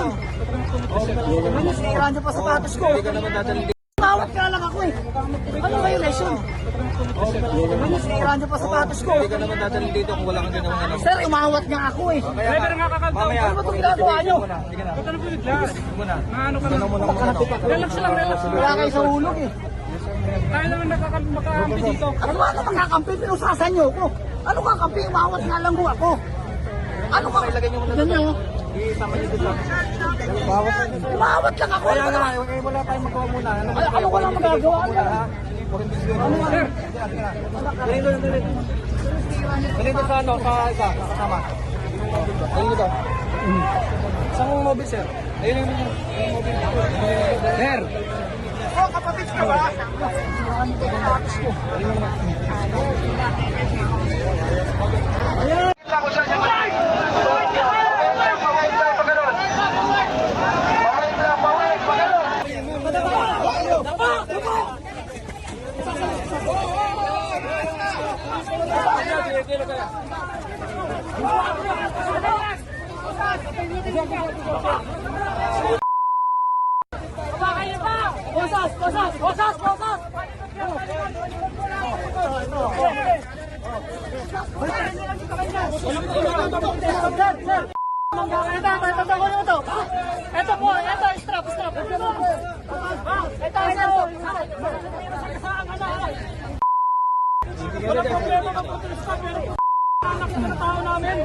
violation. Sinisira niyo pa sapatos ko. Umawat ka lang ako eh. Ano violation? Sinisira niyo pa sapatos ko. Hindi ka naman dadalhin dito kung wala kang ginawang ano. Sir, umawat nga ako eh. Driver nga kakanta. Ano ba itong ginagawa niyo? Hindi ka na. Huwag ka na po bigla. Muna. Ano ka na? Relax lang, relax. Wala kayo sa hulog eh. Tayo naman makakampi dito. Ano ba ano makakampi? Pinusasan niyo ko. Ano kakampi? Umawat nga lang ho ako. Ano ka? Ganyan niyo. Isama niyo dito. Umawat lang ako. Kaya nga, wala tayong magawa muna. Ano ko lang magagawa? Sir! Dito sa ano, sa isa, nakasama. Ayun ito. Saan mong mobile, sir? Ayun yung mobile. Sir! Oh, kapatid ka ba? Bosas! Bosas! Bosas! Bosas! Ito po, ito, strap, strap. Ito, wala problema ka po, strap, pero anak ng tao namin.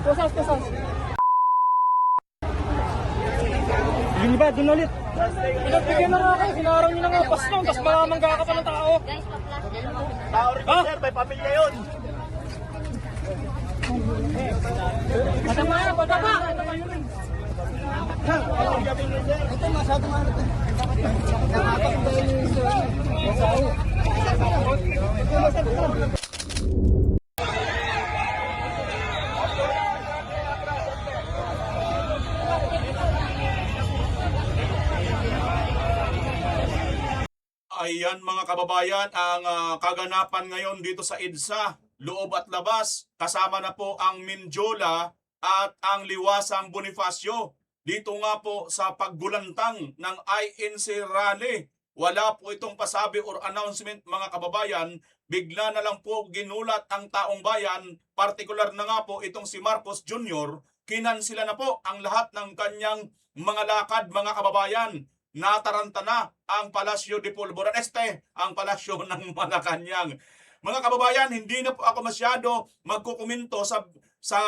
Bosas, bosas. Hindi ba? Doon ulit. Pinagbigyan na nga kayo. Sinaraw nyo na nga paslong. Tapos mamangga ka pa ng tao. Tao rin sir. May pamilya yun. Patama yan. Patama. Ito masyado maano. Ayan mga kababayan, ang kaganapan ngayon dito sa EDSA, loob at labas, kasama na po ang Mindiola at ang Liwasang Bonifacio. Dito nga po sa paggulantang ng INC rally, wala po itong pasabi or announcement mga kababayan, bigla na lang po ginulat ang taong bayan, partikular na nga po itong si Marcos Jr., kinansila na po ang lahat ng kanyang mga lakad mga kababayan. Nataranta na ang Palasyo de Polvoran ang palasyo ng Malacanang. Mga kababayan, hindi na po ako masyado magkukomento sa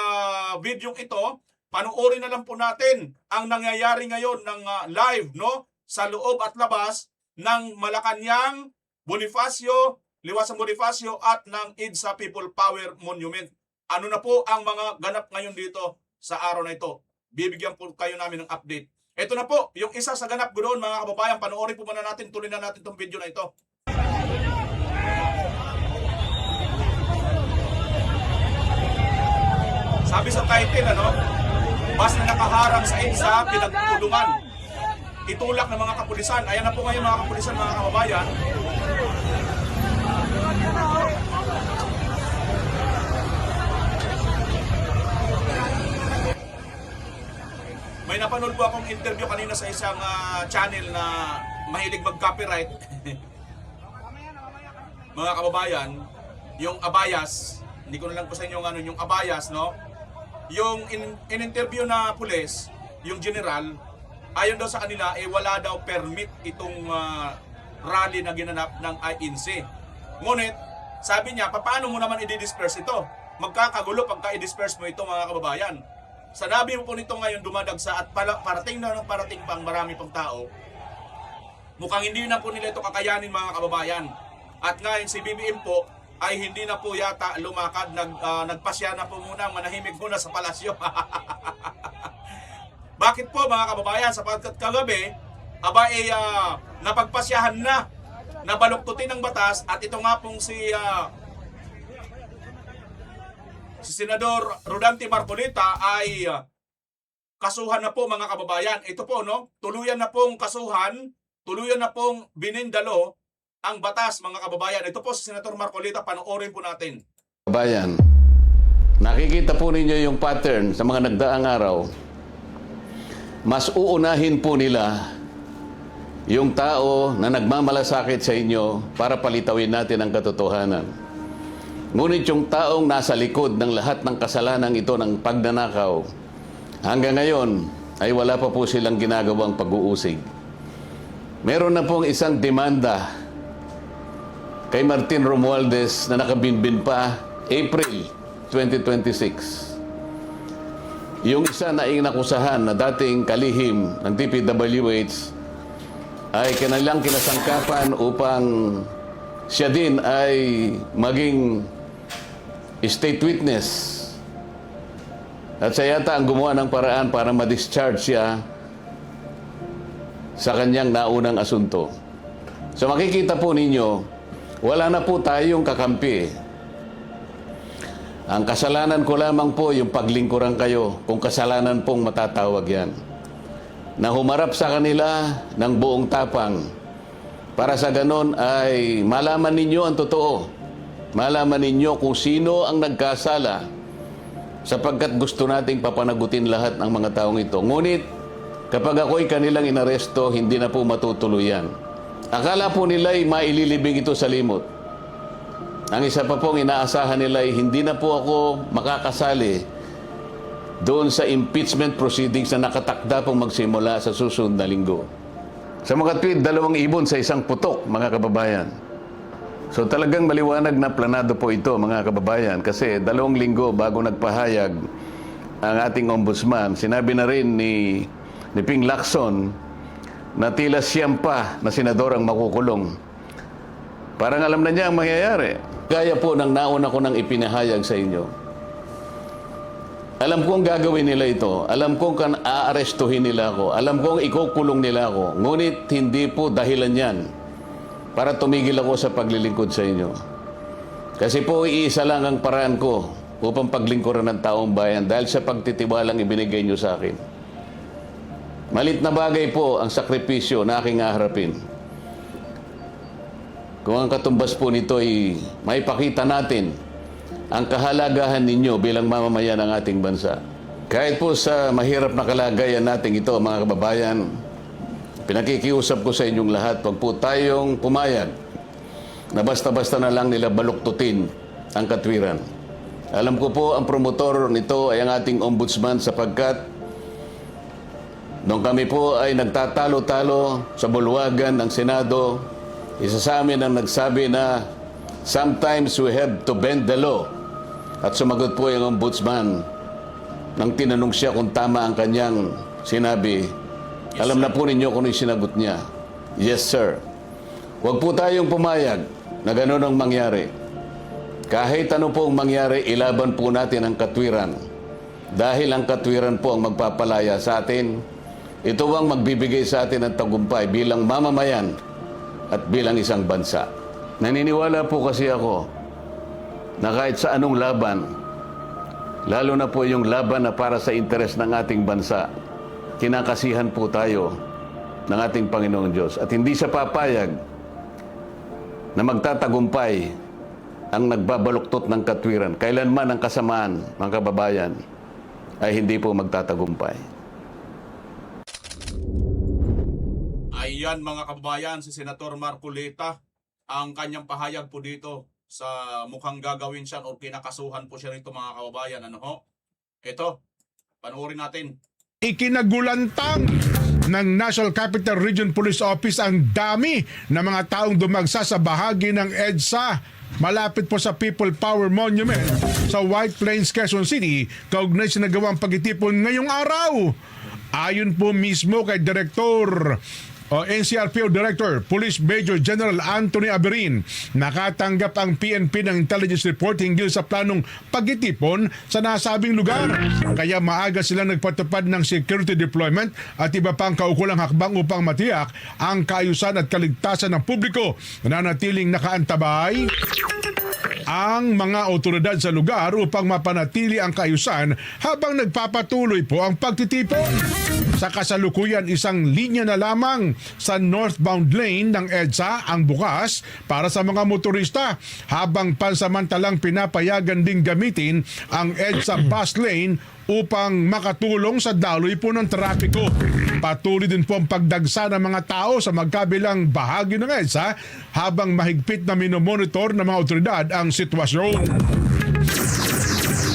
video ito. Panuorin na lang po natin ang nangyayari ngayon ng live no sa loob at labas ng Malacanang, Bonifacio, Liwasang Bonifacio at ng EDSA People Power Monument. Ano na po ang mga ganap ngayon dito sa araw na ito? Bibigyan po kayo namin ng update. Ito na po, yung isa sa ganap ko doon, mga kababayan. Panoorin po muna natin, tuloy na natin itong video na ito. Sabi sa title, mas na nakaharang sa EDSA, pinagtulungan. Itulak ng mga kapulisan. Ayan na po ngayon mga kapulisan, mga kababayan. May napanood po akong interview kanina sa isang channel na mahilig mag-copyright. Mga kababayan, yung Abayas, hindi ko na lang po sa inyo yung Abayas, no? Yung in-interview na pulis, yung general, ayon daw sa kanila, wala daw permit itong rally na ginanap ng INC. Ngunit, sabi niya, paano mo naman i-disperse ito? Magkakagulo pagka i-disperse mo ito mga kababayan. Sanabi mo po nito ngayon dumadagsa at parating na ng parating pang marami pang tao. Mukhang hindi na po nila ito kakayanin mga kababayan. At ngayon si BBM po ay hindi na po yata lumakad, nagpasya na po muna, manahimik muna sa palasyo. Bakit po mga kababayan? Sapagkat kagabi, napagpasyahan na, nabaluktutin ng batas at ito nga pong si Senador Rodante Marcolita ay kasuhan na po mga kababayan. Ito po tuluyan na pong kasuhan, tuluyan na pong binindalo ang batas mga kababayan. Ito po si Senator Marcolita, panoorin po natin. Kababayan, nakikita po ninyo yung pattern sa mga nagdaang araw mas uunahin po nila yung tao na nagmamalasakit sa inyo para palitawin natin ang katotohanan. Ngunit yung taong nasa likod ng lahat ng kasalanan ito ng pagnanakaw, hanggang ngayon ay wala pa po silang ginagawang pag-uusig. Meron na pong isang demanda kay Martin Romualdez na nakabinbin pa April 2026. Yung isa na inakusahan na dating kalihim ng DPWH ay kanilang kinasangkapan upang siya din ay maging state witness. At siya yata ang gumawa ng paraan para ma-discharge siya sa kanyang naunang asunto. So makikita po ninyo, wala na po tayong kakampi. Ang kasalanan ko lamang po yung paglingkuran kayo, kung kasalanan pong matatawag yan, na humarap sa kanila ng buong tapang para sa ganon ay malaman ninyo ang totoo. Malaman ninyo kung sino ang nagkasala sapagkat gusto nating papanagutin lahat ng mga taong ito. Ngunit kapag ako'y kanilang inaresto, hindi na po matutuluyan. Akala po nila ay maililibing ito sa limot. Ang isa pa pong inaasahan nila ay hindi na po ako makakasali doon sa impeachment proceedings na nakatakda pong magsimula sa susunod na linggo. Sa mga tweet, 2 ibon sa isang putok, mga kababayan. So talagang maliwanag na planado po ito, mga kababayan, kasi 2 linggo bago nagpahayag ang ating ombudsman, sinabi na rin ni Ping Lacson na tila siyam pa na senador ang makukulong. Parang alam na niya ang mangyayari. Gaya po ng nauna ko nang ipinahayag sa inyo. Alam kong gagawin nila ito. Alam kong aarestuhin nila ako. Alam kong ikukulong nila ako. Ngunit hindi po dahilan yan para tumigil ako sa paglilingkod sa inyo. Kasi po iisa lang ang paraan ko upang paglingkuran ng taong bayan dahil sa pagtitiwalang ibinigay nyo sa akin. Malit na bagay po ang sakripisyo na aking haharapin. Kung ang katumbas po nito ay maipakita natin ang kahalagahan ninyo bilang mamamayan ng ating bansa. Kahit po sa mahirap na kalagayan natin ito, mga kababayan, pinakikiusap ko sa inyong lahat, wag po tayong pumayag na basta-basta na lang nila baluktutin ang katwiran. Alam ko po ang promotor nito ay ang ating ombudsman sapagkat nung kami po ay nagtatalo-talo sa bulwagan ng Senado, isa sa amin ang nagsabi na sometimes we have to bend the law. At sumagot po yung ombudsman nang tinanong siya kung tama ang kanyang sinabi. Alam na po ninyo kung yung sinagot niya. Yes, sir. Huwag po tayong pumayag na gano'n ang mangyari. Kahit ano pong mangyari, ilaban po natin ang katwiran. Dahil ang katwiran po ang magpapalaya sa atin. Ito ang magbibigay sa atin ng tagumpay bilang mamamayan at bilang isang bansa. Naniniwala po kasi ako na kahit sa anong laban, lalo na po yung laban na para sa interes ng ating bansa, kinakasihan po tayo ng ating Panginoong Diyos. At hindi siya papayag na magtatagumpay ang nagbabaluktot ng katwiran. Kailanman ang kasamaan, mga kababayan, ay hindi po magtatagumpay. Ayan mga kababayan, si Senator Marcoleta, ang kanyang pahayag po dito sa mukhang gagawin siya o kinakasuhan po siya rito mga kababayan. Ano ho? Ito, panoorin natin. Ikinagulantang ng National Capital Region Police Office ang dami ng mga taong dumagsa sa bahagi ng EDSA malapit po sa People Power Monument sa White Plains, Quezon City, kaugnay sa nagawang pagtitipon ngayong araw. Ayon po mismo kay Director NCRPO Director, Police Major General Anthony Aberin, nakatanggap ang PNP ng intelligence report hinggil sa planong pagtitipon sa nasabing lugar. Kaya maaga silang nagpatupad ng security deployment at iba pang kaukulang hakbang upang matiyak ang kaayusan at kaligtasan ng publiko na nanatiling nakaantabay ang mga otoridad sa lugar upang mapanatili ang kaayusan habang nagpapatuloy po ang pagtitipon. Sa kasalukuyan, isang linya na lamang sa northbound lane ng EDSA ang bukas para sa mga motorista habang pansamantalang pinapayagan ding gamitin ang EDSA bus lane upang makatulong sa daloy po ng trapiko. Patuloy din po ang pagdagsa ng mga tao sa magkabilang bahagi ng EDSA habang mahigpit na minomonitor ng mga otoridad ang sitwasyon.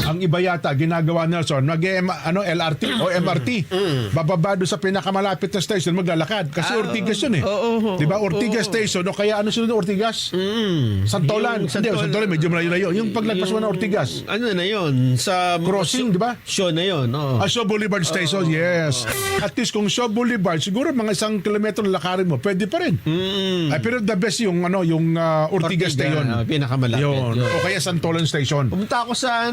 Ang iba yata ginagawa, Nelson, LRT o MRT. Bababa doon sa pinakamalapit na station, maglalakad. Kasi Ortigas yun eh. Diba? Ortigas Station o kaya ano sila ng Ortigas? Santolan. Hindi, Santolan medyo malayo. Yung paglagpas mo ng Ortigas. Ano na yun? Sa Crossing, di ba? show na yun. Shaw Boulevard Station, yes. At least kung Shaw Boulevard, siguro mga 1 kilometro lakarin mo, pwede pa rin. Ay, pero the best yung Ortigas Station. Pinakamalapit. Yun. O kaya Santolan Station. Pumunta ako sa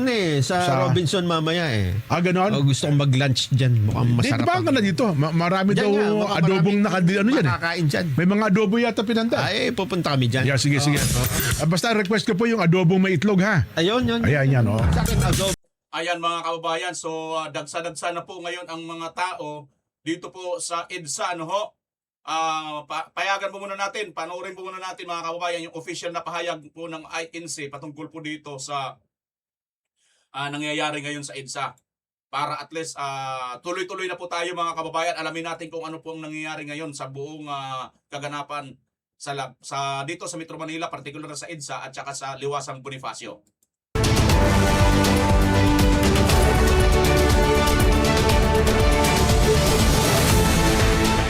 sa Robinson mamaya eh. Ganon? Gusto kong mag-lunch dyan. Mukhang masarap. Di ba ka na dito? Marami Dyan daw nga, mukhang adobong maraming yan eh. makakain dyan. May mga adobo yata pinanda. Ay, pupunta kami dyan. Yeah, sige. Basta request ko po yung adobong may itlog ha. Ayun, yun. Ayan yan, oh. Sa akin, adobo. Ayan mga kababayan, so dagsa-dagsa na po ngayon ang mga tao dito po sa EDSA, ano ho? Payagan po muna natin, panoorin po muna natin mga kababayan yung official na pahayag po ng INC patungkol po dito sa nangyayari ngayon sa EDSA. Para at least tuloy-tuloy na po tayo mga kababayan, alamin natin kung ano po ang nangyayari ngayon sa buong kaganapan sa dito sa Metro Manila, particular na sa EDSA at saka sa Liwasang Bonifacio.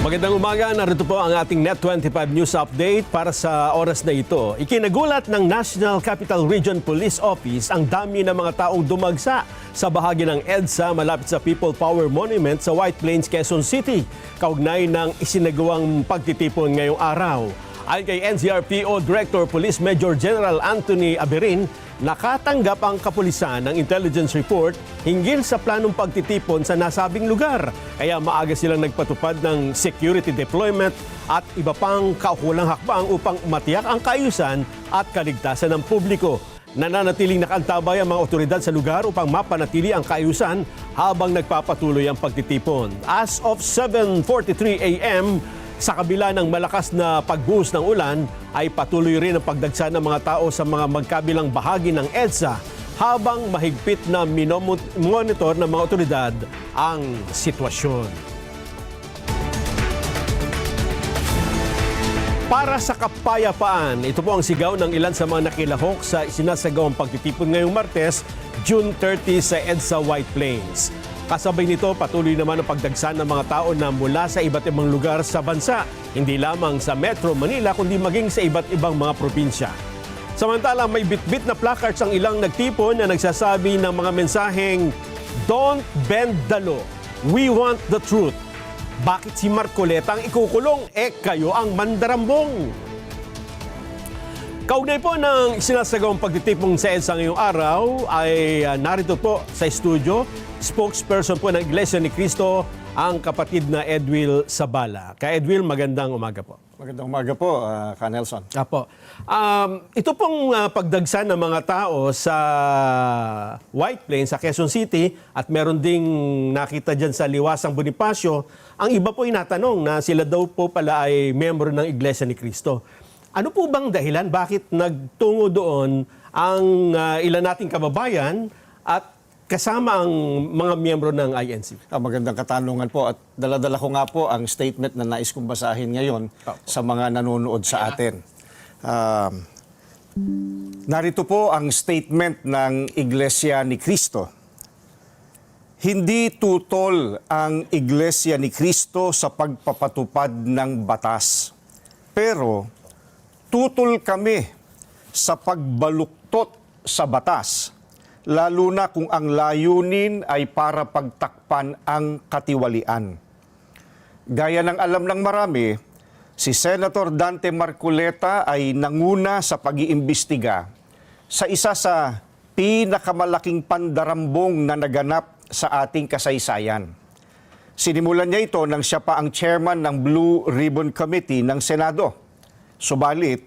Magandang umaga, narito po ang ating Net25 News Update para sa oras na ito. Ikinagulat ng National Capital Region Police Office ang dami ng mga taong dumagsa sa bahagi ng EDSA malapit sa People Power Monument sa White Plains, Quezon City, kaugnay ng isinagawang pagtitipon ngayong araw. Ayon kay NCRPO Director Police Major General Anthony Aberin, nakatanggap ang kapulisan ng intelligence report hinggil sa planong pagtitipon sa nasabing lugar. Kaya maaga silang nagpatupad ng security deployment at iba pang kaukulang hakbang upang matiyak ang kaayusan at kaligtasan ng publiko. Nananatiling nakantabay ang mga otoridad sa lugar upang mapanatili ang kaayusan habang nagpapatuloy ang pagtitipon. As of 7:43 a.m., sa kabila ng malakas na pagbuhos ng ulan, ay patuloy rin ang pagdagsa ng mga tao sa mga magkabilang bahagi ng EDSA habang mahigpit na minomonitor ng mga otoridad ang sitwasyon. Para sa kapayapaan, ito po ang sigaw ng ilan sa mga nakilahok sa sinasagawang pagtitipon ngayong Martes, June 30 sa EDSA White Plains. Kasabay nito, patuloy naman ang pagdagsa ng mga tao na mula sa iba't ibang lugar sa bansa, hindi lamang sa Metro Manila kundi maging sa iba't ibang mga probinsya. Samantala, may bitbit na placards ang ilang nagtipon na nagsasabi ng mga mensaheng, "Don't bend the law. We want the truth." Bakit si Marcoleta ang ikukulong? Kayo ang mandarambong. Kaugnay po ng sinasagawang pagtitipong sa EDSA ngayong araw ay narito po sa studio, spokesperson po ng Iglesia ni Cristo, ang kapatid na Edwil Sabala. Ka Edwil, magandang umaga po. Magandang umaga po, Ka Nelson. Apo. Ito pong pagdagsa ng mga tao sa White Plains, sa Quezon City, at meron ding nakita dyan sa Liwasang Bonifacio, ang iba po inatanong na sila daw po pala ay membro ng Iglesia ni Cristo. Ano po bang dahilan? Bakit nagtungo doon ang ilan nating kababayan at kasama ang mga miyembro ng INC? Magandang katanungan po at dala-dala ko nga po ang statement na nais kong basahin ngayon sa mga nanonood sa atin. Narito po ang statement ng Iglesia ni Cristo. Hindi tutol ang Iglesia ni Cristo sa pagpapatupad ng batas. Pero tutol kami sa pagbaluktot sa batas, lalo na kung ang layunin ay para pagtakpan ang katiwalian. Gaya ng alam ng marami, si Senator Dante Marcoleta ay nanguna sa pag-iimbestiga sa isa sa pinakamalaking pandarambong na naganap sa ating kasaysayan. Sinimulan niya ito nang siya pa ang chairman ng Blue Ribbon Committee ng Senado. Subalit,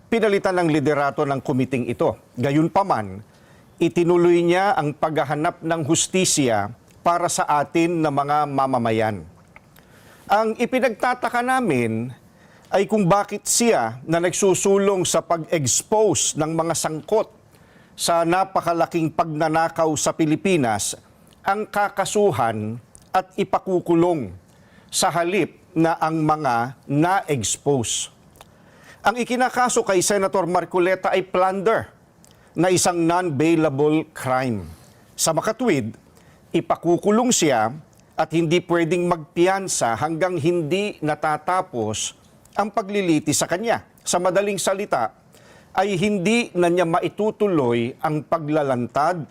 pinalitan ng liderato ng kumiting ito. Gayunpaman, itinuloy niya ang paghahanap ng hustisya para sa atin na mga mamamayan. Ang ipinagtataka namin ay kung bakit siya na nagsusulong sa pag-expose ng mga sangkot sa napakalaking pagnanakaw sa Pilipinas ang kakasuhan at ipakukulong sa halip na ang mga na-expose. Ang ikinakaso kay Senator Marcoleta ay plunder na isang non-bailable crime. Sa makatwid, ipakukulong siya at hindi pwedeng magpiyansa hanggang hindi natatapos ang pagliliti sa kanya. Sa madaling salita, ay hindi na niya maitutuloy ang paglalantad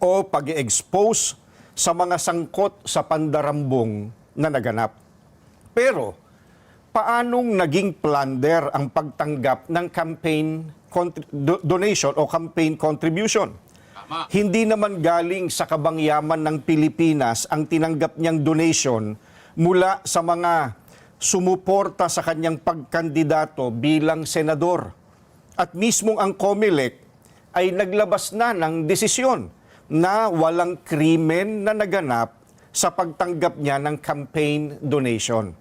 o pag-expose sa mga sangkot sa pandarambong na naganap. Pero, paanong naging plunder ang pagtanggap ng campaign donation o campaign contribution? Hindi naman galing sa kabangyaman ng Pilipinas ang tinanggap niyang donation mula sa mga sumuporta sa kanyang pagkandidato bilang senador. At mismong ang COMELEC ay naglabas na ng desisyon na walang krimen na naganap sa pagtanggap niya ng campaign donation.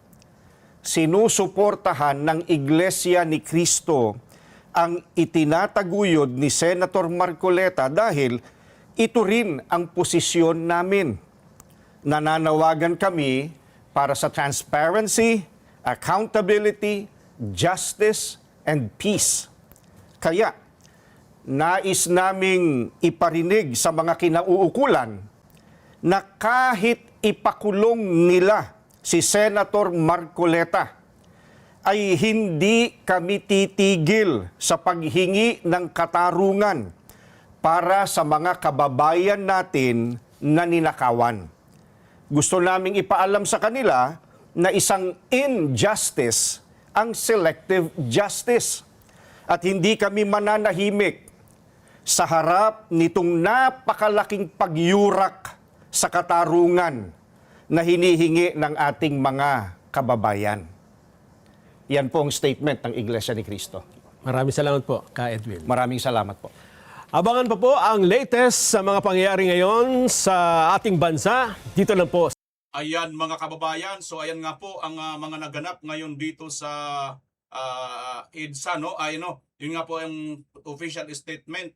Sinusuportahan ng Iglesia ni Cristo ang itinataguyod ni Senator Marcoleta dahil ito rin ang posisyon namin. Nananawagan kami para sa transparency, accountability, justice, and peace. Kaya, nais naming iparinig sa mga kinauukulan na kahit ipakulong nila si Senator Marcoleta, ay hindi kami titigil sa paghingi ng katarungan para sa mga kababayan natin na ninakawan. Gusto naming ipaalam sa kanila na isang injustice ang selective justice at hindi kami mananahimik sa harap nitong napakalaking pagyurak sa katarungan na hinihingi ng ating mga kababayan. Yan po ang statement ng Iglesia ni Cristo. Maraming salamat po, Ka Edwin. Maraming salamat po. Abangan pa po ang latest sa mga pangyayari ngayon sa ating bansa. Dito lang po. Ayan mga kababayan, so ayan nga po ang mga naganap ngayon dito sa EDSA, no? Ay, no, yun nga po ang official statement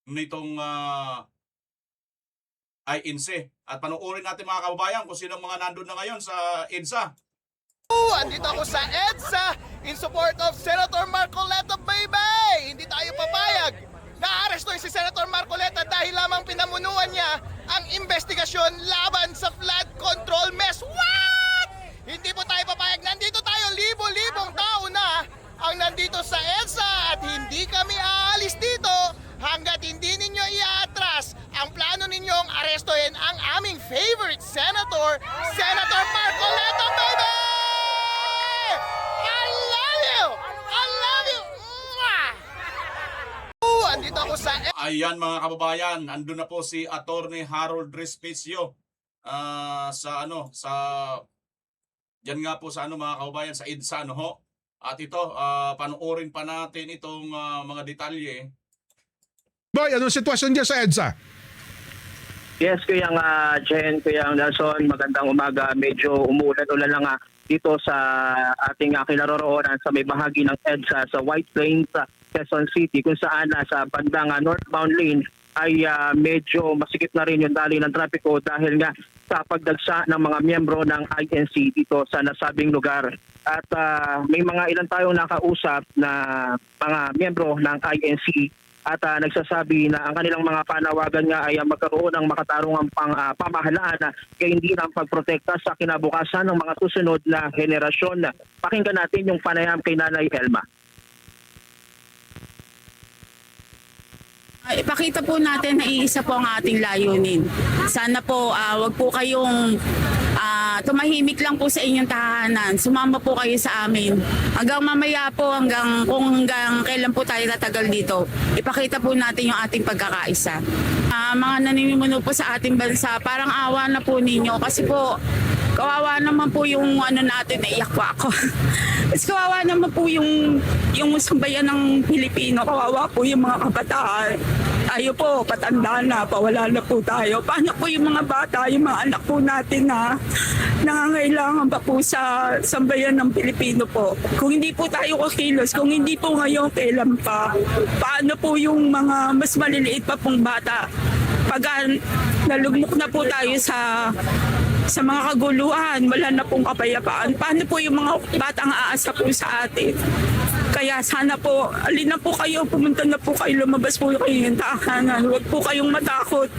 nitong INC. At panoorin natin mga kababayan kung sino mga nandun na ngayon sa EDSA. Andito ako sa EDSA in support of Senator Marcoleta, baby! Hindi tayo papayag na arestuhin si Senator Marcoleta dahil lamang pinamunuan niya ang investigasyon laban sa flood control mess. What? Hindi po tayo papayag. Nandito tayo, libo-libong tao na ang nandito sa EDSA at hindi kami aalis dito hanggat hindi ninyo i-atras ang plano ninyong arestuhin ang aming favorite senator, Senator Marcoleta, baby! I love you! I love you! Mwah! Andito ako sa... Ayan mga kababayan, andun na po si Attorney Harold Respicio sa yan nga po sa mga kababayan sa EDSA, no ho. At ito, panoorin pa natin itong mga detalye. Boy, anong sitwasyon dyan sa EDSA? Yes, Kuyang Jen, Kuyang Nelson, magandang umaga. Medyo umuulan-ulan lang dito sa ating kinaroroonan sa may bahagi ng EDSA sa White Plains, Quezon City, kung saan sa bandang northbound lane ay medyo masikip na rin yung daloy ng trapiko dahil nga sa pagdagsa ng mga miyembro ng INC dito sa nasabing lugar. At may mga ilan tayong nakausap na mga miyembro ng INC at nagsasabi na ang kanilang mga panawagan nga ay magkaroon ng makatarungang pamahalaan kaya hindi lang pagprotekta sa kinabukasan ng mga susunod na henerasyon. Pakinggan natin yung panayam kay Nanay Elma. Ipakita po natin na iisa po ang ating layunin. Sana po wag po kayong tumahimik lang po sa inyong tahanan. Sumama po kayo sa amin. Hanggang mamaya po, hanggang kailan po tayo tatagal dito. Ipakita po natin yung ating pagkakaisa. Mga naninimuno po sa ating bansa, parang awa na po ninyo kasi po kawawa naman po yung natin, naiyak po ako. Mas kawawa naman po yung sambayan ng Pilipino, kawawa po yung mga kabataan. Tayo po, patanda na, pawala na po tayo. Paano po yung mga bata, yung mga anak po natin na nangangailangan pa po sa sambayan ng Pilipino po? Kung hindi po tayo kakilos, kung hindi po ngayon, kailan pa? Paano po yung mga mas maliliit pa pong bata? Pag Nalugmok na po tayo sa mga kaguluhan. Wala na pong kapayapaan. Paano po yung mga batang aasa po sa atin? Kaya sana po, alin na po kayo, pumunta na po kayo, lumabas po kayo ng tahanan. Huwag po kayong matakot.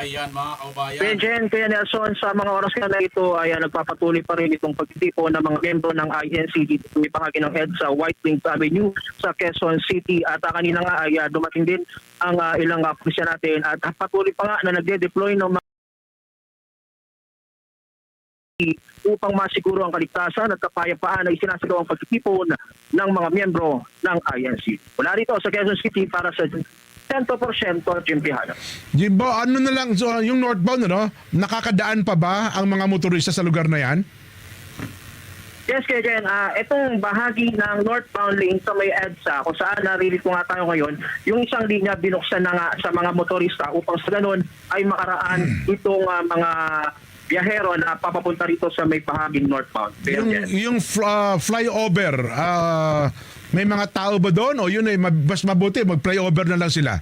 Ayan mga kababayan. Kuya Jen, Kuya Nelson, sa mga oras na ito ay nagpapatuloy pa rin itong pagtitipo ng mga miyembro ng INC dito sa may bahagi ng EDSA White Plains Avenue sa Quezon City. At kanina nga ay dumating din ang ilang pulisya natin at patuloy pa nga na nagde-deploy ng mga upang masiguro ang kaligtasan at kapayapaan na isinasagawa ang pagtitipon ng mga miyembro ng INC. Mula rito sa Quezon City para sa 100% Jim Pihano. Jimbo, ano na lang, so, yung northbound, nakakadaan pa ba ang mga motorista sa lugar na yan? Yes, Kuya Jen, itong bahagi ng northbound lane sa may EDSA, kung saan naririto nga tayo ngayon, yung isang linya binuksan na nga sa mga motorista upang sa ganun ay makaraan itong mga biyahero na papapunta rito sa may bahaging northbound. Yung flyover, may mga tao ba doon o yun ay mas mabuti mag-flyover na lang sila?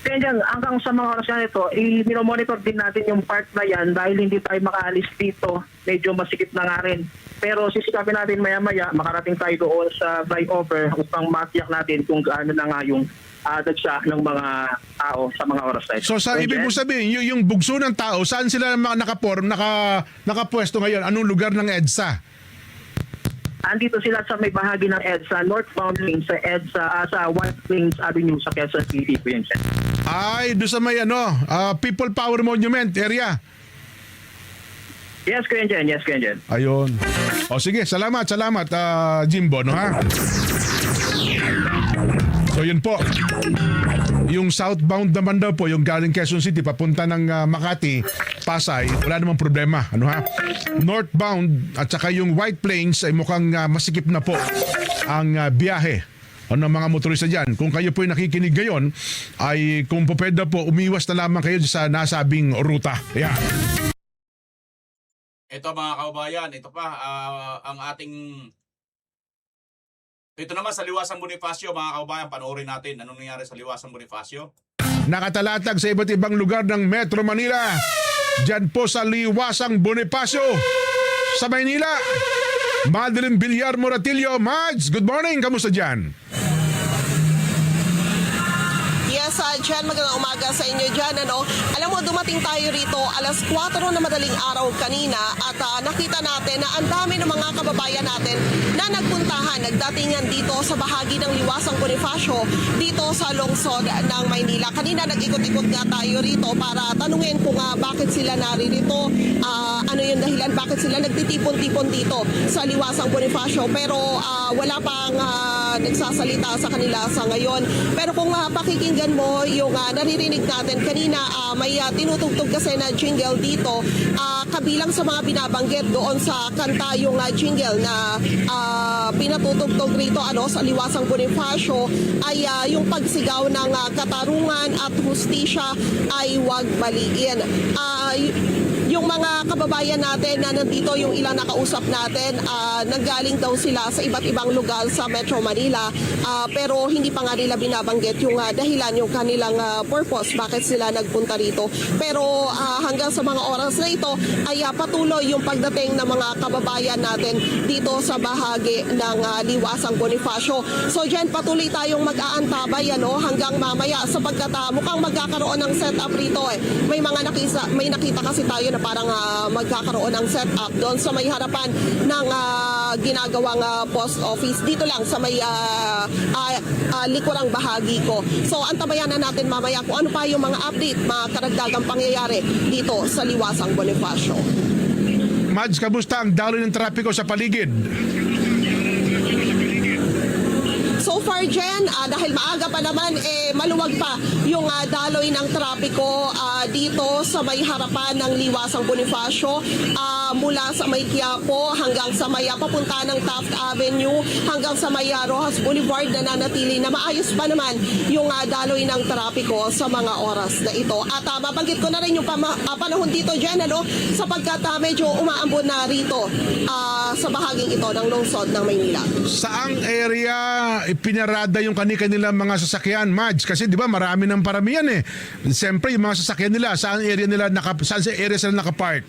Kaya dyan, hanggang sa mga oras na ito, minomonitor din natin yung part na yan dahil hindi tayo makaalis dito. Medyo masikip na nga rin. Pero sisikapin natin maya-maya, makarating tayo doon sa flyover upang matiyak natin kung gaano na nga yung dagsa ng mga tao sa mga oras na ito. So sa ibig mo sabihin, yung bugso ng tao, saan sila nakapwesto ngayon? Anong lugar ng EDSA? Andito sila sa may bahagi ng EDSA, northbound lane sa EDSA, sa White Plains Avenue sa Quezon City. Ay, doon sa may People Power Monument area. Yes, Kuya Jen. Yes, Kuya Jen. Ayun. O sige, salamat, Jimbo, ha? So yun po. Yung southbound naman daw po, yung galing Quezon City, papunta ng Makati, Pasay, wala namang problema. Northbound at saka yung White Plains ay mukhang masikip na po ang biyahe ng mga motorista dyan. Kung kayo po ay nakikinig ngayon, ay kung po pwede po, umiwas na lamang kayo sa nasabing ruta. Ayan. Ito mga kababayan, ito pa ang ating... Ito naman sa Liwasang Bonifacio, mga kababayan, panoorin natin anong nangyari sa Liwasang Bonifacio. Nakatalatag sa iba't ibang lugar ng Metro Manila. Diyan po sa Liwasang Bonifacio sa Maynila. Madeline Villar Moratillo. Mads, good morning. Kamusta dyan? Yes, Jan, magandang umaga sa inyo dyan. Alam mo, dumating tayo rito alas 4 na madaling araw kanina at nakita natin na ang dami ng mga kababayan natin na nagpuntahan, nagdatingan dito sa bahagi ng Liwasang Bonifacio dito sa lungsod ng Maynila. Kanina nag-ikot-ikot nga tayo rito para tanungin kung bakit sila naririto, ano yung dahilan, bakit sila nagtitipon-tipon dito sa Liwasang Bonifacio. Pero wala pang nagsasalita sa kanila sa ngayon. Pero kung pakikinggan mo yung naririnig natin kanina, may tinutugtog kasi na jingle dito, kabilang sa mga binabanggit doon sa kanta yung jingle na pinatutugtog rito sa Liwasang Bonifacio ay yung pagsigaw ng katarungan at hustisya ay huwag maliin. Yung mga kababayan natin na nandito, yung ilang nakausap natin, nanggaling daw sila sa iba't ibang lugar sa Metro Manila, pero hindi pa nga nila binabanggit yung dahilan, yung kanilang purpose, bakit sila nagpunta rito. Pero hanggang sa mga oras na ito ay patuloy yung pagdating ng mga kababayan natin dito sa bahagi ng Liwasang Bonifacio. So dyan patuloy tayong mag-aantabay hanggang mamaya sapagkat mukhang magkakaroon ng setup rito. May nakita kasi tayo na parang magkakaroon ng setup doon sa may harapan ng ginagawang post office. Dito lang sa may likurang bahagi ko. So antabayan na natin mamaya kung ano pa yung mga update, mga karagdagang pangyayari dito sa Liwasang Bonifacio. Mads, kamusta ang daloy ng trapiko sa paligid? So far, Jen, dahil maaga pa naman, maluwag pa yung daloy ng trapiko dito sa may harapan ng Liwasang Bonifacio, mula sa may Quiapo hanggang sa may papunta ng Taft Avenue hanggang sa may Rojas Boulevard na nanatili na maayos pa naman yung daloy ng trapiko sa mga oras na ito. At mabanggit ko na rin yung panahon dito, Jen, sapagkat medyo umaambon na rito sa bahaging ito ng lungsod ng Maynila. Saang area binarada yung kanilang mga sasakyan, Mads? Kasi di ba marami ng paramihan eh. Siyempre yung mga sasakyan nila, saan sa area sila nakapark?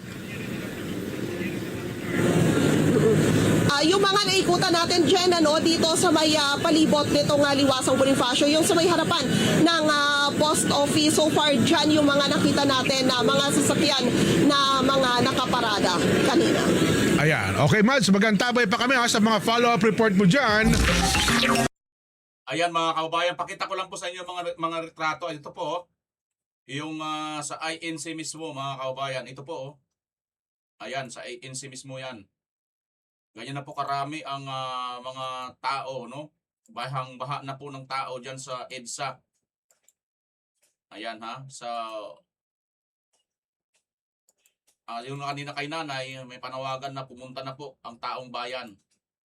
Yung mga naikutan natin dyan, dito sa may palibot nitong Liwasang Bonifacio, yung sa may harapan ng post office, so far dyan yung mga nakita natin na mga sasakyan na mga nakaparada kanina. Ayan. Okay, Mads, magantabay pa kami sa mga follow-up report mo dyan. Ayan mga kababayan, pakita ko lang po sa inyo mga retrato. Ito po, yung sa INC mismo mga kababayan. Ito po, ayan, sa INC mismo yan. Ganyan na po karami ang mga tao, no? Bahang-baha na po ng tao dyan sa EDSA. Ayan ha, yung kanina kay nanay, may panawagan na pumunta na po ang taong bayan.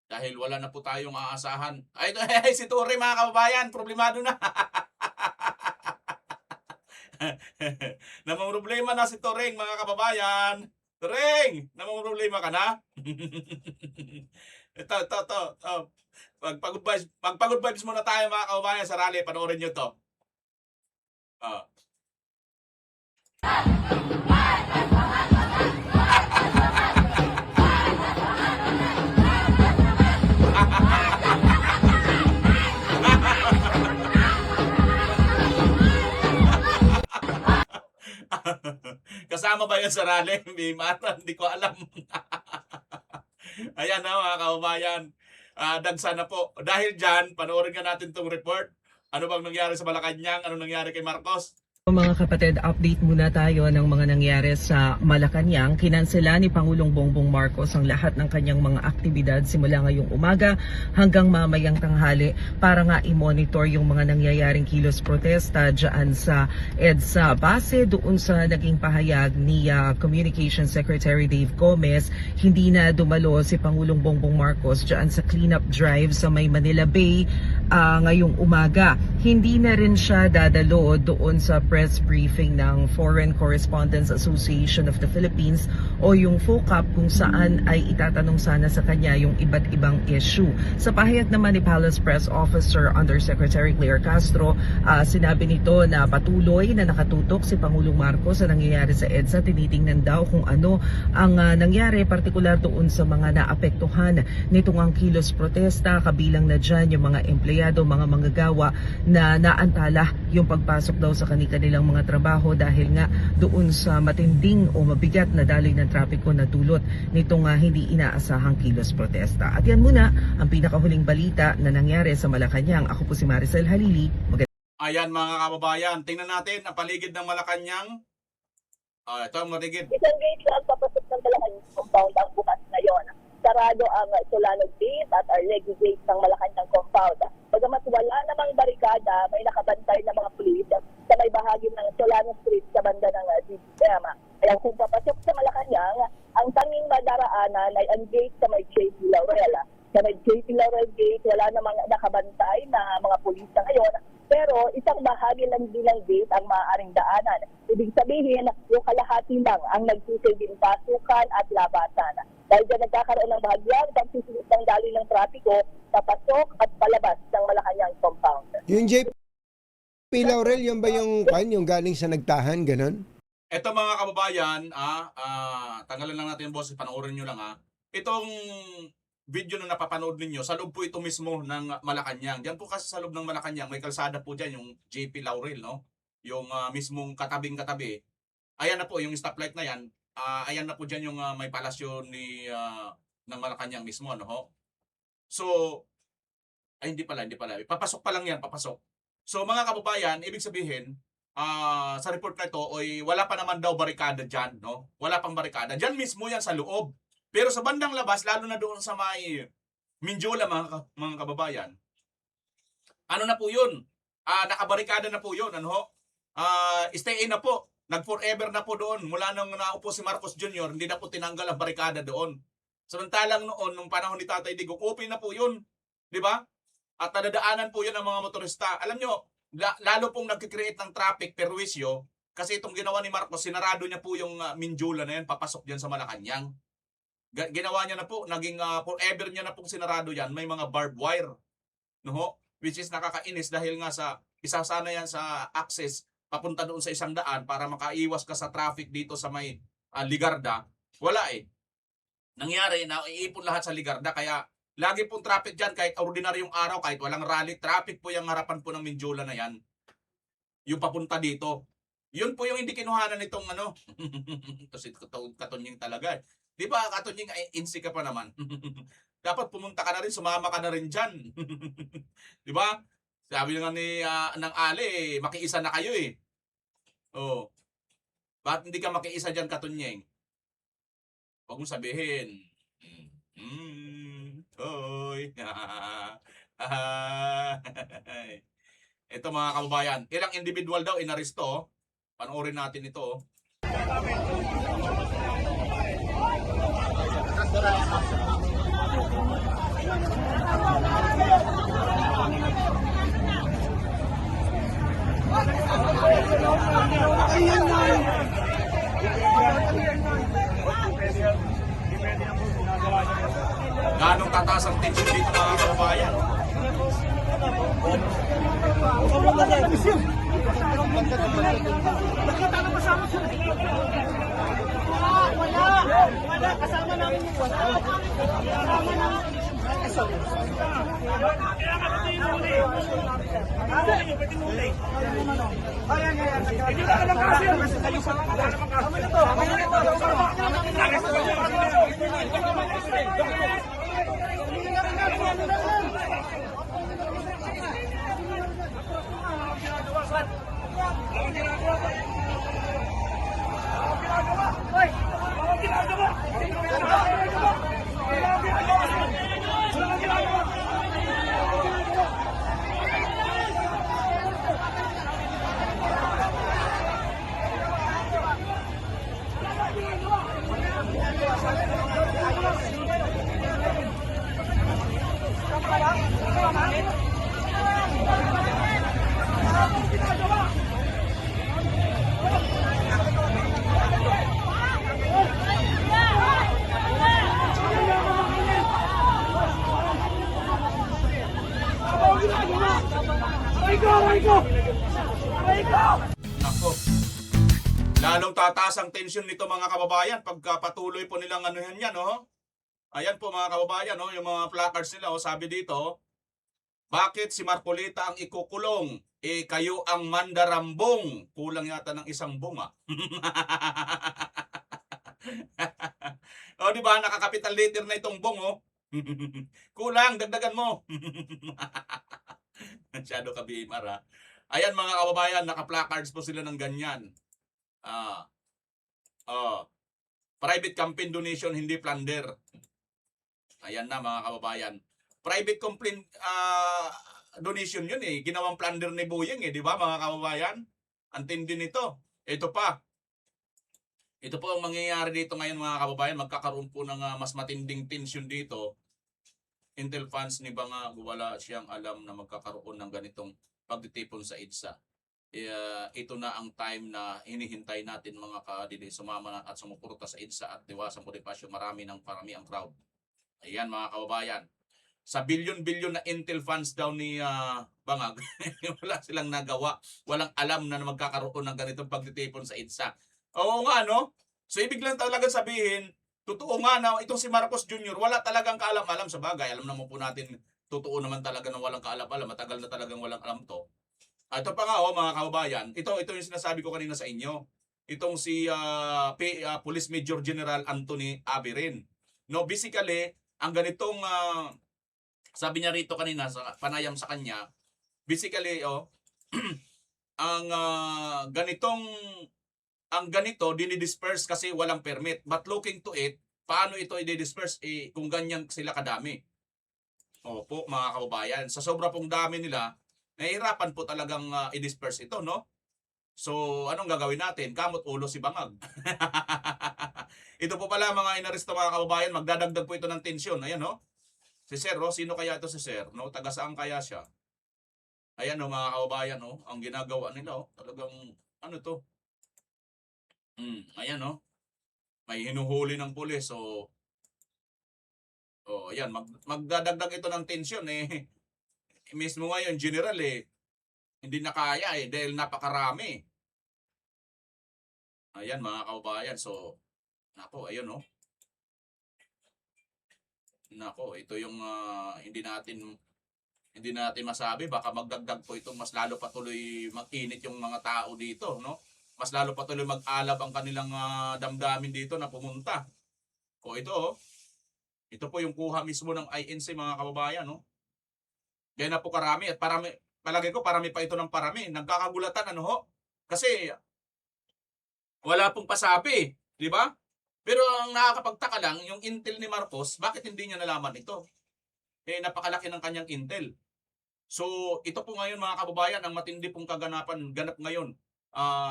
Dahil wala na po tayong aasahan. Ay, si Tore mga kababayan, problemado na. Namang problema na si Toreng mga kababayan. Toreng, namang problema ka na? Ito. Pag-good vibes muna tayo mga kababayan sa rally. Panoorin nyo to. Kasama ba yan sa rally? Hindi ko alam. Ayan na mga kababayan. Dagsa na po. Dahil dyan, panoorin nga natin itong report. Ano bang nangyari sa Malacanang? Ano nangyari kay Marcos? Mga kapatid, update muna tayo ng mga nangyari sa Malacanang. Kinansela ni Pangulong Bongbong Marcos ang lahat ng kanyang mga aktibidad simula ngayong umaga hanggang mamayang tanghali para nga i-monitor yung mga nangyayaring kilos protesta dyan sa EDSA. Base doon sa naging pahayag ni Communication Secretary Dave Gomez, hindi na dumalo si Pangulong Bongbong Marcos dyan sa cleanup drive sa may Manila Bay ngayong umaga. Hindi na rin siya dadalo doon sa press briefing ng Foreign Correspondents Association of the Philippines o yung FOCAP kung saan ay itatanong sana sa kanya yung iba't ibang issue. Sa pahayag naman ni Palace Press Officer Undersecretary Claire Castro, sinabi nito na patuloy na nakatutok si Pangulong Marcos sa nangyayari sa EDSA. Tinitingnan daw kung ano ang nangyari, partikular doon sa mga naapektuhan nitong ang kilos protesta, kabilang na dyan yung mga empleyado, mga manggagawa na naantala yung pagpasok daw sa kanilang mga trabaho dahil nga doon sa matinding o mabigat na daloy ng trapiko na dulot nitong hindi inaasahang kilos protesta. At yan muna ang pinakahuling balita na nangyari sa Malacanang. Ako po si Maricel Halili. Ayan mga kababayan, tingnan natin ang paligid ng Malacanang. Ito ang paligid. Isang gate lang papasok ng Malacanang compound ang bukas ngayon. Sarado ang Solanog Gate at Arlegui Gate ng Malacanang compound. Bagamat wala namang barikada, may nakabantay na mga pulis sa may bahagi ng Solano Street sa banda ng GBM. Kaya kung papasok sa Malacanang, ang tanging madaraanan ay ang gate sa may JP Laurel. Sa may JP Laurel Gate, wala namang nakabantay na mga pulis na ngayon, pero isang bahagi lang din ng gate ang maaaring daanan. Ibig sabihin, yung kalahati lang ang nagsisilbing pasukan at labasan. Dahil dyan nagkakaroon ng bahagyang pagsisilip ng daloy ng trapiko papasok at palabas ng Malacanang compound. Yung JP Laurel, yun ba yung galing sa nagtahan, ganon? Ito mga kababayan, tanggalan lang natin yung boss, panoorin nyo lang Itong video na napapanood ninyo, sa loob po ito mismo ng Malacanang. Diyan po kasi sa loob ng Malacanang, may kalsada po dyan, yung JP Laurel, no? Yung mismong katabing-katabi. Ayan na po, yung stoplight na yan. Ayan na po dyan yung may palasyo ng Malacanang mismo, no? So, hindi pala. Papasok pa lang yan, papasok. So mga kababayan, ibig sabihin, sa report na ito, wala pa naman daw barikada dyan, no? Wala pang barikada. Dyan mismo yan sa loob. Pero sa bandang labas, lalo na doon sa may Mindiola, mga kababayan, ano na po yun? Nakabarikada na po yun, ano? Stay in na po. Nag-forever na po doon. Mula nung naupo si Marcos Jr., hindi na po tinanggal ang barikada doon. Samantalang noon, nung panahon ni Tatay Digong, open na po yun. Di ba? At nadadaanan po yun ng mga motorista. Alam nyo, lalo pong nag-create ng traffic, perwisyo, kasi itong ginawa ni Marcos, sinarado niya po yung Mindiola na yan, papasok dyan sa Malacanang. Ginawa niya na po, naging forever niya na pong sinarado yan, may mga barbed wire. No? which is nakakainis dahil nga sa isa sana yan sa access papunta doon sa isang daan para makaiwas ka sa traffic dito sa may Ligarda. Wala eh. Nangyari na iipon lahat sa Ligarda kaya lagi pong traffic dyan kahit ordinaryong araw, kahit walang rally, traffic po yung harapan po ng Mindiola na yan. Yung papunta dito. Yun po yung hindi kinuhanan nitong ano. Kasi Katunying talaga eh. Di ba Katunying insi ka pa naman. Dapat pumunta ka na rin, sumama ka na rin dyan. Di ba? Sabi nga ni ng Ale, makiisa na kayo eh. Oh. Bakit hindi ka makiisa dyan, Katunying? Huwag mong sabihin. Hoy. Ito mga kababayan, ilang individual daw inaresto. Panoorin natin ito. Ganong tataas ang tension dito mga kababayan? Wala, kasama namin yung wala. Kasama namin. Nako. Lalong tataas ang tension nito mga kababayan pagka patuloy po nilang anuhan yan, oh. Ayan po mga kababayan, oh, yung mga placards nila, oh, sabi dito, bakit si Marcoleta ang ikukulong? Eh kayo ang mandarambong. Kulang yata ng isang bunga. O di ba nakakapital letter na itong bong, oh. Kulang, dagdagan mo. Masyado ka BMR, ha? Ayan mga kababayan, naka-placards po sila ng ganyan. Private campaign donation, hindi plunder. Ayan na mga kababayan. Private complaint donation yun eh. Ginawang plunder ni Boyeng eh, di ba mga kababayan? Antindi nito. Ito pa. Ito po ang mangyayari dito ngayon mga kababayan. Magkakaroon po ng mas matinding tension dito. Intel fans ni Banga, wala siyang alam na magkakaroon ng ganitong pagtitipon sa EDSA. Ito na ang time na hinihintay natin mga kadili, sumama na at sumuporta sa EDSA at Diwasang Bonifacio. Marami ang crowd. Ayan mga kababayan. Sa bilyon-bilyon na Intel fans daw ni Bangag, wala silang nagawa. Walang alam na magkakaroon ng ganitong pagtitipon sa EDSA. Oo nga, no? So ibig lang talaga sabihin, totoo nga na itong si Marcos Jr. wala talagang kaalam-alam sa bagay. Alam naman po natin, totoo naman talaga na walang kaalam-alam. Matagal na talagang walang alam to. Ito pa nga mga kababayan, ito yung sinasabi ko kanina sa inyo. Itong si Police Major General Anthony Abirin. No, basically, ang ganitong sabi niya rito kanina sa panayam sa kanya, basically ang ganito dinidisperse kasi walang permit. But looking to it, paano ito i-disperse kung ganyan sila kadami? Opo, mga kababayan, sa sobra pong dami nila, nahihirapan po talagang i-disperse ito, no? So, anong gagawin natin? Kamot ulo si Bangag. Ito po pala mga inaresto mga kababayan, magdadagdag po ito ng tensyon. Ayan, no? Si Sir, sino kaya ito si Sir? No? Taga saan kaya siya? Ayan, no, mga kababayan, no? Ang ginagawa nila, talagang, ano to? Ayan, no? May hinuhuli ng pulis, so, ayan, magdadagdag ito ng tensyon, mismo ngayon, general hindi na kaya dahil napakarami. Ayan mga kababayan, so, nako, ayun Nako, ito yung hindi natin masabi, baka magdagdag po itong mas lalo patuloy mag-init yung mga tao dito, no? Mas lalo patuloy mag-alab ang kanilang damdamin dito na pumunta. O ito, ito po yung kuha mismo ng INC mga kababayan, no? Kaya na po karami at palagay ko parami pa ito ng parami. Nagkakagulatan, Kasi wala pong pasabi, di ba? Pero ang nakakapagtaka lang, yung intel ni Marcos, bakit hindi niya nalaman ito? Napakalaki ng kanyang intel. So, ito po ngayon mga kababayan, ang matindi pong ganap ngayon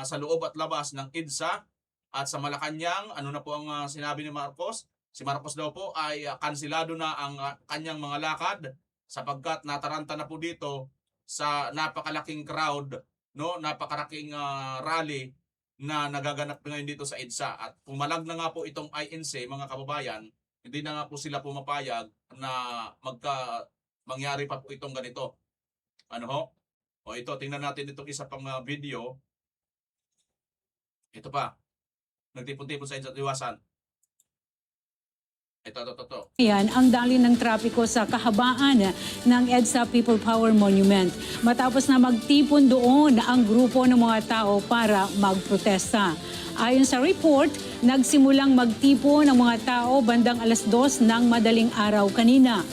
sa loob at labas ng EDSA at sa Malacanang. Ano na po ang sinabi ni Marcos? Si Marcos daw po ay kansilado na ang kanyang mga lakad sapagkat nataranta na po dito sa napakalaking crowd, no? Napakalaking rally na nagaganap ngayon dito sa EDSA. At pumalag na nga po itong INC, mga kababayan, hindi na nga po sila pumapayag na mangyari pa po itong ganito. O ito, tingnan natin itong isa pang video. Ito pa. Nagtipon-tipon sa EDSA at iwasan. Ito. Yan ang dali ng trapiko sa kahabaan ng EDSA People Power Monument. Matapos na magtipon doon ang grupo ng mga tao para magprotesta. Ayon sa report, nagsimulang magtipon ang mga tao bandang 2:00 ng madaling araw kanina.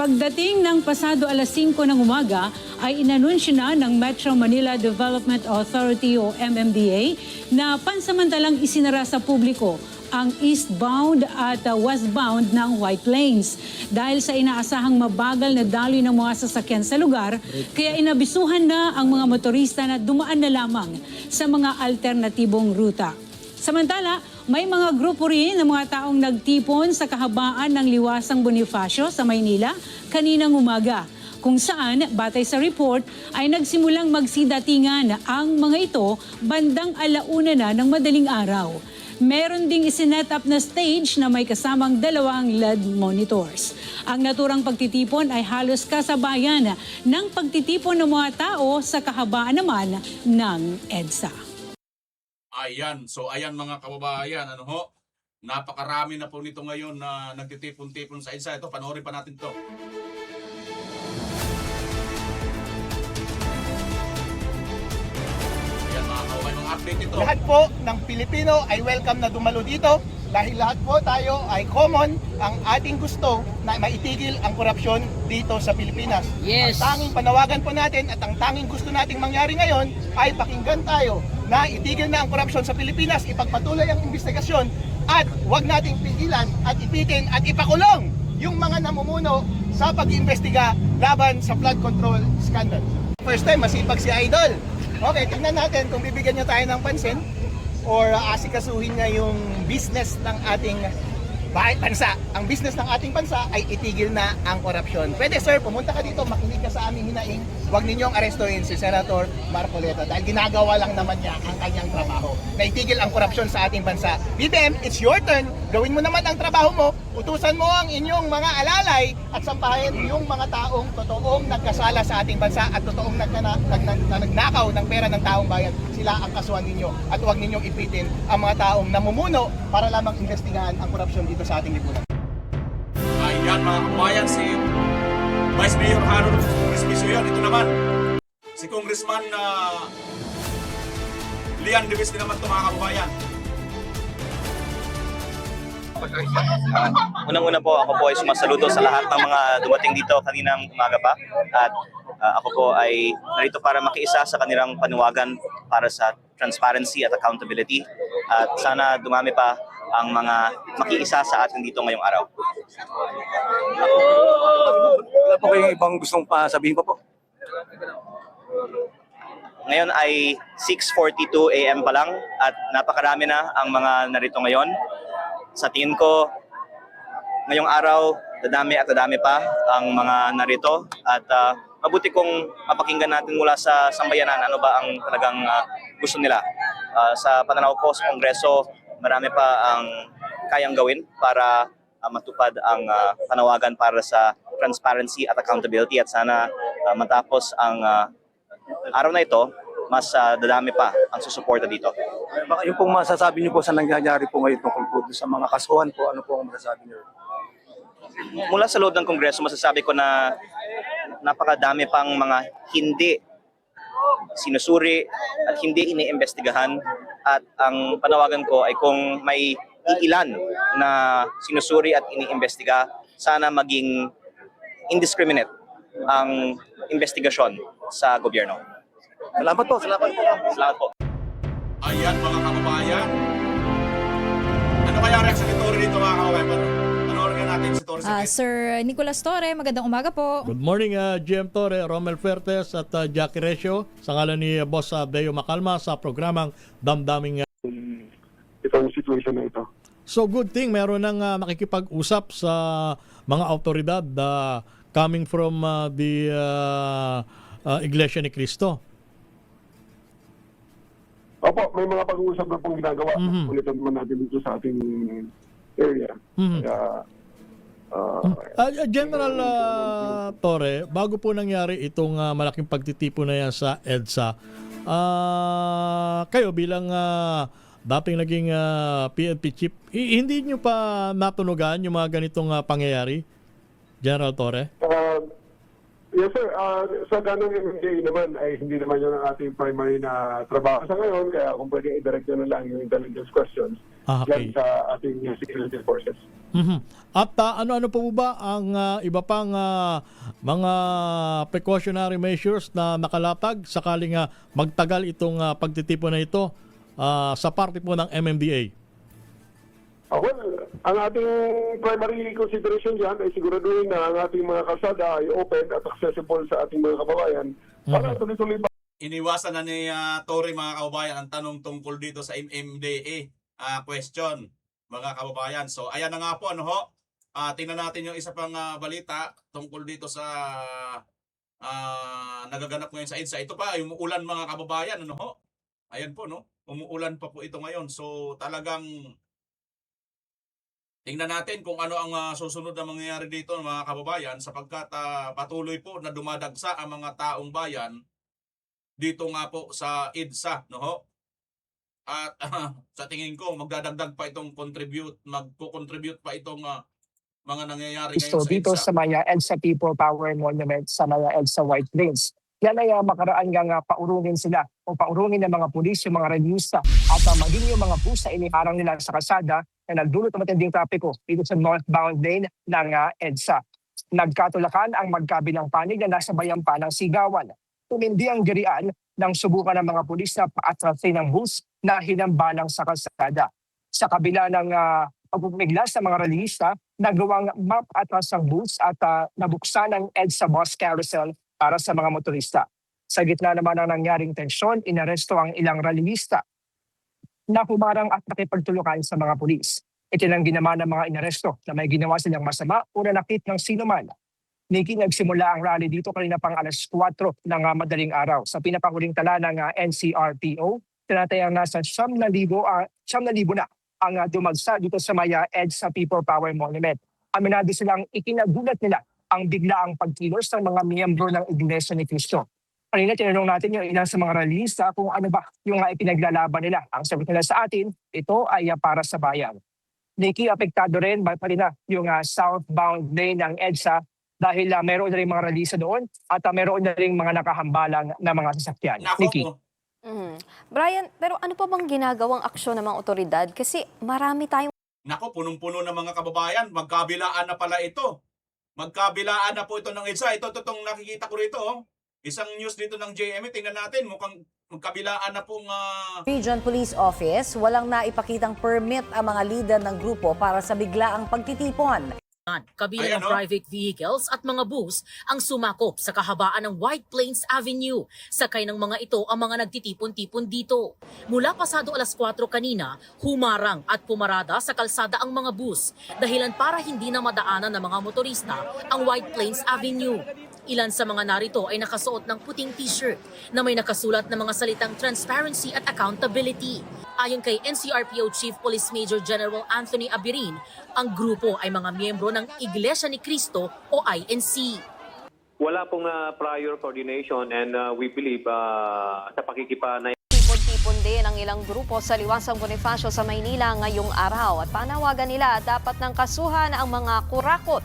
Pagdating ng pasado 5:00 ng umaga, ay inanunsyo na ng Metro Manila Development Authority o MMDA na pansamantalang isinara sa publiko ang eastbound at westbound ng White Plains. Dahil sa inaasahang mabagal na daloy ng mga sasakyan sa lugar, kaya inabisuhan na ang mga motorista na dumaan na lamang sa mga alternatibong ruta. Samantala, may mga grupo rin ng mga taong nagtipon sa kahabaan ng Liwasang Bonifacio sa Maynila kaninang umaga, kung saan, batay sa report, ay nagsimulang magsidatingan ang mga ito bandang 1:00 na ng madaling araw. Meron ding isinet up na stage na may kasamang 2 LED monitors. Ang naturang pagtitipon ay halos kasabayan ng pagtitipon ng mga tao sa kahabaan naman ng EDSA. Ayan. So ayan mga kababayan, napakarami na po nito ngayon na nagtitipon-tipon sa EDSA. Ito, panoorin pa natin to. Ayan mga kababayan, mga update ito. Lahat po ng Pilipino ay welcome na dumalo dito dahil lahat po tayo ay common ang ating gusto na maitigil ang korupsyon dito sa Pilipinas. Yes. Ang tanging panawagan po natin at ang tanging gusto nating mangyari ngayon ay pakinggan tayo na itigil na ang korupsyon sa Pilipinas, ipagpatuloy ang investigasyon at huwag nating pigilan at ipitin at ipakulong yung mga namumuno sa pag-iimbestiga laban sa flood control scandal. First time, masipag si Idol. Okay, tingnan natin kung bibigyan niya tayo ng pansin or asikasuhin niya yung business ng ating bansa. Ang business ng ating bansa ay itigil na ang korupsyon. Pwede sir, pumunta ka dito, makinig ka sa aming hinaing. Huwag ninyong arestuhin si Senator Marcoleta dahil ginagawa lang naman niya ang kanyang trabaho na itigil ang korupsyon sa ating bansa. BBM, it's your turn. Gawin mo naman ang trabaho mo. Utusan mo ang inyong mga alalay at sampahin yung mga taong totoong nagkasala sa ating bansa at totoong nagnakaw ng pera ng taong bayan. Sila ang kasuhan ninyo at huwag ninyong ipitin ang mga taong namumuno para lamang investigahan ang korupsyon dito sa ating lipunan. Ayan mga kababayan, si Vice Mayor Harold Crispisuyan. Ito naman, si Congressman Lian Divis din naman ito mga kababayan. Unang-una po, ako po ay sumasaludo sa lahat ng mga dumating dito kaninang umaga pa. At ako po ay narito para makiisa sa kanilang panuwagan para sa transparency at accountability. At sana dumami pa ang mga makiisa sa atin dito ngayong araw. Wala po kayong ibang gustong sabihin pa po? Ngayon ay 6:42 AM pa lang at napakarami na ang mga narito ngayon. Sa tingin ko, ngayong araw, dadami at dadami pa ang mga narito at mabuti kung mapakinggan natin mula sa sambayanan ano ba ang talagang gusto nila. Sa pananaw ko sa Kongreso, marami pa ang kayang gawin para matupad ang panawagan para sa transparency at accountability at sana matapos ang araw na ito, mas dadami pa ang susuporta dito. Baka yung pong masasabi niyo po sa nangyayari po ngayon tungkol po sa mga kasuhan po, ano po ang masasabi niyo? Mula sa loob ng Kongreso, masasabi ko na napakadami pang mga hindi sinusuri at hindi iniimbestigahan, at ang panawagan ko ay kung may iilan na sinusuri at iniimbestiga, sana maging indiscriminate ang investigasyon sa gobyerno. Salamat po, salamat po. Salamat po. Ayan mga kababayan. Ano kaya reaction ni Torre dito mga kababayan? Panoorin natin si Torre sa Sir Nicolas Torre, magandang umaga po. Good morning, GM Torre, Romel Fertes at Jackie Recio. Sa ngalan ni Boss Beo Macalma sa programang Damdaming itong situation na ito. So good thing meron nang makikipag-usap sa mga autoridad coming from the Iglesia ni Cristo. Opo, may mga pag-uusap na pong ginagawa. Ulitan naman natin dito sa ating area. Kaya, General Torre, bago po nangyari itong malaking pagtitipon na yan sa EDSA, kayo bilang dating naging PNP chief, hindi nyo pa natunugan yung mga ganitong pangyayari, General Torre? yes sir, sa ganong MMDA naman ay hindi naman yun ang ating primary na trabaho sa ngayon, kaya kung pwede i-direct nyo na lang yung intelligence questions okay. sa ating security forces. At ano-ano po ba ang iba pang mga precautionary measures na nakalatag sakaling magtagal itong pagtitipon na ito sa parte po ng MMDA? Well, ang ating primary consideration dyan ay siguraduhin na ang ating mga kalsada ay open at accessible sa ating mga kababayan para tuloy-tuloy pa. Iniwasan na ni Torre mga kababayan ang tanong tungkol dito sa MMDA question mga kababayan. So ayan na nga po, ano ho. Tingnan natin yung isa pang balita tungkol dito sa nagaganap ngayon sa EDSA. Ito pa, umuulan mga kababayan, ano ho. Ayan po, no. Umuulan pa po ito ngayon. So talagang tingnan natin kung ano ang susunod na mangyayari dito mga kababayan, sapagkat patuloy po na dumadagsa ang mga taong bayan dito nga po sa EDSA, no ho? At sa tingin ko magdadagdag pa itong magko-contribute pa itong mga nangyayari ngayon sa dito EDSA. sa mga EDSA People Power Monument sa mga EDSA White Plains. Yan ay makaraan nga paurungin sila o paurungin ng mga pulis, yung mga relyista at maging yung mga bus na iniharang nila sa kalsada na nagdulot ng matinding trapiko dito sa northbound lane ng EDSA. Nagkatulakan ang magkabilang panig na nasa bayan pa ng sigawan. Tumindi ang girian ng subukan ng mga pulis na paatrasin ng bus na hinambalang sa kalsada. Sa kabila ng pagpupiglas ng mga relyista, nagawang map atras ang bus at nabuksan ang EDSA bus carousel para sa mga motorista. Sa gitna naman ng nangyaring tensyon, inaresto ang ilang rallyista na humarang at nakipagtulukan sa mga pulis. Ito lang ginawa ng mga inaresto na may ginawa silang masama o nanakit ng sino man. Nikki, nagsimula ang rally dito kanina pang alas 4 ng madaling araw. Sa pinakahuling tala ng NCRPO, tinatayang nasa 9,000 na ang dumagsa dito sa Maya EDSA People Power Monument. Aminado silang ikinagulat nila ang biglaang pagkilos ng mga miyembro ng Iglesia ni Cristo. Kanina tinanong natin yung ilan sa mga rallyista kung ano ba yung ipinaglalaban nila. Ang sagot nila sa atin, ito ay para sa bayan. Nikki, apektado rin pa rin yung southbound lane ng EDSA dahil meron na rin mga rallyista doon at meron na rin mga nakahambalang na mga sasakyan. Nikki. Brian, pero ano pa bang ginagawang aksyon ng mga otoridad? Kasi marami tayong... Nako, punong-puno ng mga kababayan, magkabilaan na pala ito. Magkabilaan na po ito ng EDSA. Ito itong nakikita ko rito. Oh. Isang news dito ng JME. Tingnan natin. Mukhang magkabilaan na pong... Region Police Office, walang naipakitang permit ang mga leader ng grupo para sa biglaang pagtitipon. Kabilang ng private vehicles at mga bus ang sumakop sa kahabaan ng White Plains Avenue. Sakay ng mga ito ang mga nagtitipon-tipon dito. Mula pasado alas 4 kanina, humarang at pumarada sa kalsada ang mga bus dahilan para hindi na madaanan ng mga motorista ang White Plains Avenue. Ilan sa mga narito ay nakasuot ng puting t-shirt na may nakasulat na mga salitang transparency at accountability. Ayon kay NCRPO Chief Police Major General Anthony Abirin, ang grupo ay mga miyembro ng Iglesia ni Cristo o INC. Wala pong prior coordination and we believe sa pakikipanay. Tipon-tipon din ang ilang grupo sa Liwasang Bonifacio sa Maynila ngayong araw at panawagan nila dapat ng kasuhan ang mga kurakot.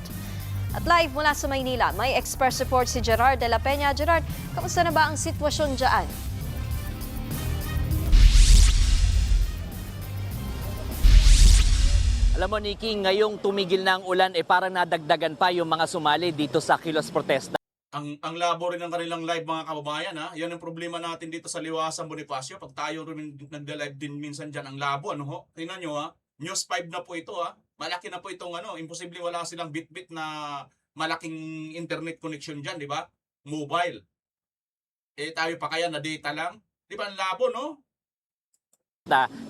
At live mula sa Maynila, may Express report si Gerard de la Peña. Gerard, kamusta na ba ang sitwasyon dyan? Alam mo, Nikki, ngayong tumigil na ang ulan, parang nadagdagan pa yung mga sumali dito sa kilos protesta. Ang labo rin ng kanilang live, mga kababayan, ha? Yan ang problema natin dito sa Liwasang Bonifacio. Pag tayo rin nagda-live din minsan dyan, ang labo, ano ho? Tingnan nyo, ha? News 5 na po ito, ha? Malaki na po itong, imposible wala silang bit-bit na malaking internet connection dyan, di ba? Mobile. Tayo pa kaya na data lang? Di ba, ang labo, no?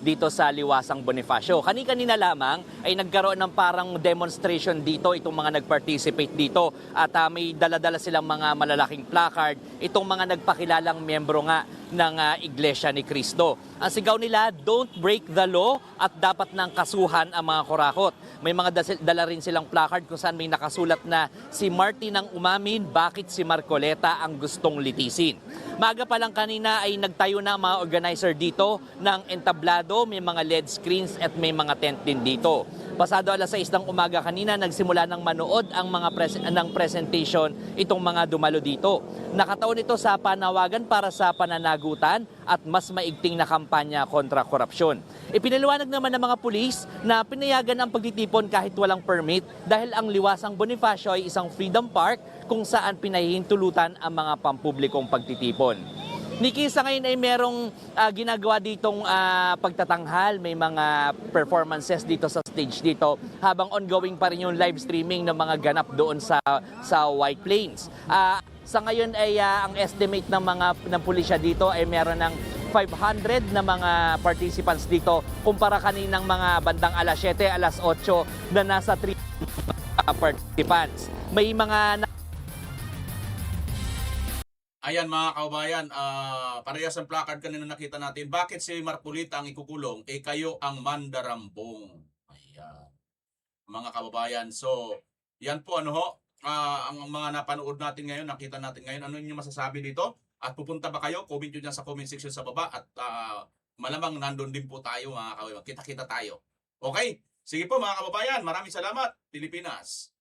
Dito sa Liwasang Bonifacio. Kani-kanina lamang ay nagkaroon ng parang demonstration dito itong mga nag-participate dito at may dala-dala silang mga malalaking placard itong mga nagpakilalang miyembro nga ng Iglesia ni Cristo. Ang sigaw nila, don't break the law at dapat nang kasuhan ang mga kurakot. May mga dala rin silang placard kung saan may nakasulat na si Martin ang umamin, bakit si Marcoleta ang gustong litisin. Maaga pa lang kanina ay nagtayo na ang mga organizer dito ng entablado, may mga LED screens at may mga tent din dito. Pasado alas 6 ng umaga kanina, nagsimula ng manood ang mga ng presentation itong mga dumalo dito. Nakataon ito sa panawagan para sa pananagutan at mas maigting na kampanya kontra korupsyon. Ipinaliwanag naman ng mga pulis na pinayagan ang pagtitipon kahit walang permit dahil ang Liwasang Bonifacio ay isang freedom park kung saan pinahihintulutan ang mga pampublikong pagtitipon. Nikki, sa ngayon ay merong ginagawa ditong pagtatanghal. May mga performances dito sa stage dito habang ongoing pa rin yung live streaming ng mga ganap doon sa White Plains. Sa ngayon ay ang estimate ng pulisya dito ay meron ng 500 na mga participants dito kumpara kaninang mga bandang alas 7, alas 8 na nasa 3 participants. May mga Ayan mga kababayan, parehas ang placard kanina nakita natin. Bakit si Marcoleta ang ikukulong? Kayo ang mandarambong. Ayan. Mga kababayan, so yan po ang mga napanood natin ngayon, nakita natin ngayon. Ano yung masasabi dito? At pupunta ba kayo? Comment nyo dyan sa comment section sa baba. At malamang nandun din po tayo mga kababayan. Kita-kita tayo. Okay? Sige po mga kababayan, maraming salamat. Pilipinas.